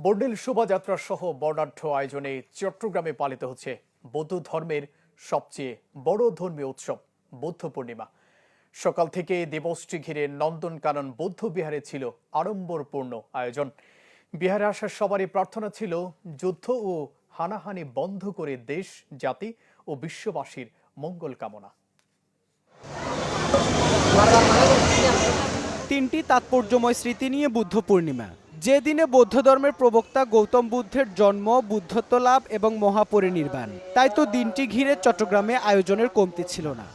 বর্ণিল শোভাযাত্রা সহ বর্ণাঢ্য আয়োজনে চট্টগ্রামে পালিত হচ্ছে বৌদ্ধ ধর্মের সবচেয়ে বড় ধর্মীয় উৎসব বুদ্ধ পূর্ণিমা। সকাল থেকে দিবসটি ঘিরে নন্দনকানন বৌদ্ধ বিহারে ছিল আড়ম্বরপূর্ণ আয়োজন। বিহারে আসা সবারই প্রার্থনা ছিল যুদ্ধ ও হানাহানি বন্ধ করে দেশ, জাতি ও বিশ্ববাসীর মঙ্গল কামনা। তিনটি তাৎপর্যময় স্মৃতি নিয়ে বুদ্ধ পূর্ণিমা, যে দিনে বৌদ্ধ ধর্মের প্রবক্তা গৌতম বুদ্ধের জন্ম, বুদ্ধত্ব লাভ এবং মহাপরিনির্বাণ। তাই তো দিনটি ঘিরে চট্টগ্রামে আয়োজনের কমতি ছিল না।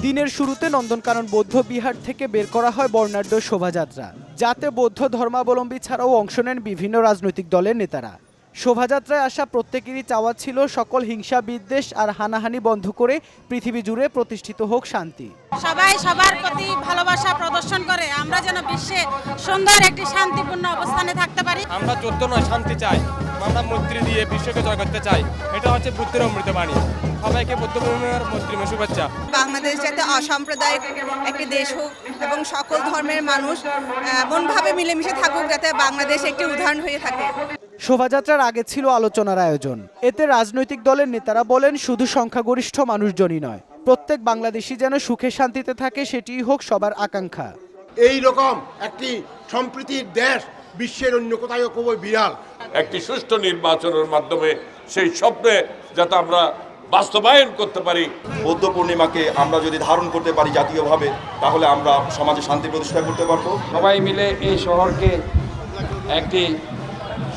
দিনের শুরুতে নন্দনকানন বৌদ্ধ বিহার থেকে বের করা হয় বর্ণাঢ্য শোভাযাত্রা, যাতে বৌদ্ধ ধর্মাবলম্বী ছাড়াও অংশ নেন বিভিন্ন রাজনৈতিক দলের নেতারা। শোভাযাত্রায় আসা প্রত্যেকেরই চাওয়া ছিল সকল হিংসা, বিদ্বেষ আর হানাহানি বন্ধ করে পৃথিবী জুড়ে প্রতিষ্ঠিত হোক শান্তি। সবাই সবার প্রতি ভালোবাসা প্রদর্শন করে আমরা যেন বিশ্বে সুন্দর একটি শান্তিপূর্ণ অবস্থানে থাকতে পারি। আমরা যুদ্ধ নয়, শান্তি চাই। আমরা মৈত্রী দিয়ে বিশ্বকে জয় করতে চাই। এটা হচ্ছে বুদ্ধের অমৃতবাণী। সবাইকে বুদ্ধ পূর্ণিমার মৈত্রীময় শুভেচ্ছা। বাংলাদেশ যাতে অসাম্প্রদায়িক একটি দেশ হোক এবং সকল ধর্মের মানুষ এমনভাবে মিলেমিশে থাকুক যাতে বাংলাদেশ একটি উদাহরণ হয়ে থাকে। শোভাযাত্রার আগে ছিল আলোচনার আয়োজন। এতে রাজনৈতিক দলের নেতারা বলেন, শুধু সংখ্যাগরিষ্ঠ মানুষজনই নয়, প্রত্যেক বাংলাদেশি যেন সুখে শান্তিতে থাকে, সেটিই হোক সবার আকাঙ্ক্ষা। এই রকম একটি সম্প্রীতির দেশ বিশ্বের অন্য কোথাও খুবই বিরল। একটি সুষ্ঠু নির্বাচনের মাধ্যমে সেই স্বপ্নে যাতে আমরা বাস্তবায়ন করতে পারি। বৌদ্ধ পূর্ণিমাকে আমরা যদি ধারণ করতে পারি জাতীয়ভাবে, তাহলে আমরা সমাজে শান্তি প্রতিষ্ঠা করতে পারবো। সবাই মিলে এই শহরকে একটি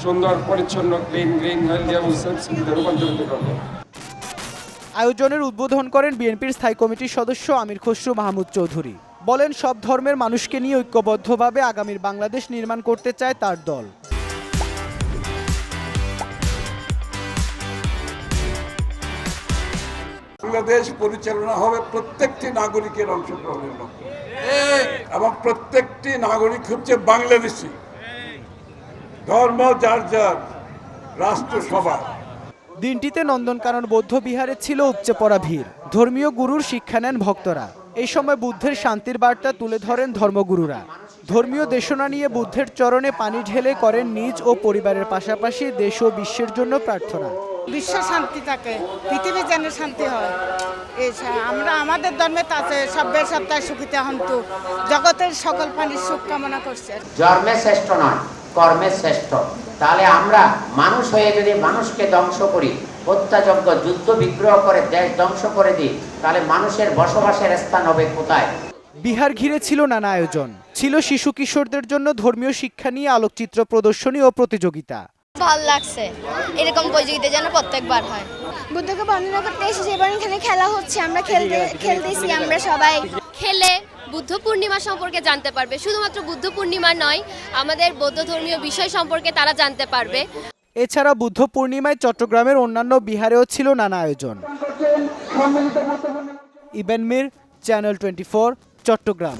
সুন্দর, পরিচ্ছন্ন, গ্রিন হেলদি এবং সেফ রূপান্তরিত করবো। আয়োজনের উদ্বোধন করেন বিএনপির স্থায়ী কমিটির সদস্য আমির খসরু মাহমুদ চৌধুরী। বলেন, সব ধর্মের মানুষকে নিয়ে ঐক্যবদ্ধভাবে আগামীর বাংলাদেশ নির্মাণ করতে চায় তার দল। বাংলাদেশ পরিচালনা হবে প্রত্যেকটি নাগরিকের অংশগ্রহণের লক্ষ্যে, এবং প্রত্যেকটি নাগরিক হচ্ছে বাংলাদেশী। ধর্ম যার যার, রাষ্ট্র সবার। দিনটিতে নন্দনকানন বৌদ্ধ বিহারে ছিল উপচে পড়া ভিড়। ধর্মীয় গুরুর শিক্ষা নেন ভক্তরা। এই সময় বুদ্ধের শান্তির বার্তা তুলে ধরেন ধর্মগুরুরা। ধর্মীয় দেশনা নিয়ে বুদ্ধের চরণে পানি ঢেলে করেন নিজ ও পরিবারের পাশাপাশি দেশ ও বিশ্বের জন্য প্রার্থনা। বিশ্ব শান্তি থাকে, পৃথিবী যেন শান্তি হয়। আমরা আমাদের ধর্মে তাতে সব্যের সপ্তাহে সুখিতে হন্তু, জগতের সকল প্রাণীর সুখ কামনা করছে। ধর্মে শ্রেষ্ঠ নয়, কর্মে শ্রেষ্ঠ। তাহলে আমরা মানুষ হয়ে যদি মানুষকে ধ্বংস করি, হত্যাযজ্ঞ, যুদ্ধ বিগ্রহ করে দেশ ধ্বংস করে দিই, তাহলে মানুষের বসবাসের স্থান হবে কোথায়? বিহার ঘিরে ছিল নানা আয়োজন। ছিল শিশু কিশোরদের জন্য ধর্মীয় শিক্ষা নিয়ে আলোকচিত্র প্রদর্শনী ও প্রতিযোগিতা। ভালো লাগছে, এরকম প্রতিযোগিতা যেন প্রত্যেকবার হয়। বুদ্ধকে বন্দনা করতে এসেছি, এবার এখানে খেলা হচ্ছে, আমরা খেলতেছি, আমরা সবাই খেলে বুদ্ধ পূর্ণিমা সম্পর্কে জানতে পারবে। শুধুমাত্র বুদ্ধ পূর্ণিমা নয়, আমাদের বৌদ্ধ ধর্মীয় বিষয় সম্পর্কে তারা জানতে পারবে। এছাড়া বুদ্ধ পূর্ণিমায় চট্টগ্রামের অন্যান্য বিহারেও ছিল নানা আয়োজন। ইবেন মির, চ্যানেল 24, চট্টগ্রাম।